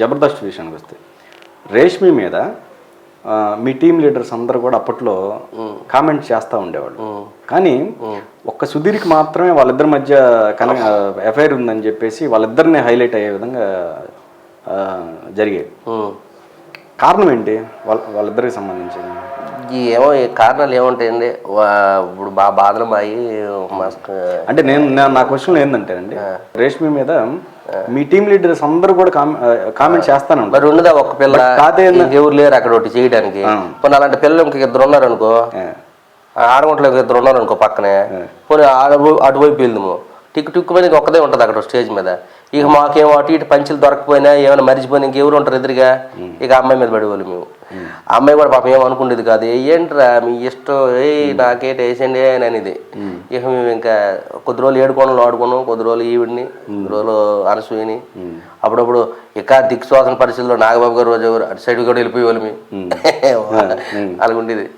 జబర్దస్త్ విషయానికి వస్తే రేష్మి మీద మీ టీం లీడర్స్ అందరూ కూడా అప్పట్లో కామెంట్ చేస్తూ ఉండేవాళ్ళు. కానీ ఒక్క సుధీర్కి మాత్రమే వాళ్ళిద్దరి మధ్య ఎఫ్ఐఆర్ ఉందని చెప్పేసి వాళ్ళిద్దరిని హైలైట్ అయ్యే విధంగా జరిగాయి. కారణం ఏంటి వాళ్ళిద్దరికి సంబంధించి? ఏమో కారణాలు ఏముంటాయండి, ఇప్పుడు బాధలు మాయి అంటే నా క్వశ్చన్ ఏంటంటేనండి, రేష్మి మీద మీ టీం లీడర్స్ అందరూ కూడా కామెంట్ చేస్తాను. మరి ఉండదా ఒక్క పిల్ల? ఎవరు లేరు అక్కడ ఒకటి చేయడానికి. కొన్ని అలాంటి పిల్లలు ఇంక ఇద్దరు ఉన్నారు అనుకో, ఆడగుంటలో ఇద్దరు ఉన్నారు అనుకో పక్కనే, పోనీ అటువైపు వెళ్దాము, టిక్కు టిక్కు మీద ఒక్కదే ఉంటుంది అక్కడ స్టేజ్ మీద. ఇక మాకేమో అటు ఇటు పంచులు దొరకపోయినా ఏమైనా మర్చిపోయినా ఇంకెవరు ఉంటారు ఎదురుగా, ఇక అమ్మాయి మీద పడేవాళ్ళు మేము. ఆ అమ్మాయి కూడా పాపం ఏమనుకునేది కాదు, ఏంట్రా మీ ఇష్టం, నాకేంటి వేసేయండి అని అనేది. ఇక మేము ఇంకా కొద్ది రోజులు ఏడుకోవడంలో ఆడుకున్నాం, కొద్ది రోజులు ఈవిడిని, కొద్ది రోజులు అనసూయని, అప్పుడప్పుడు ఇక దిక్శ్వాసన పరిస్థితుల్లో నాగబాబు గారు రోజు అటు సైడ్ కూడా వెళ్ళిపోయేవాళ్ళు మేము. అలాగుండేది.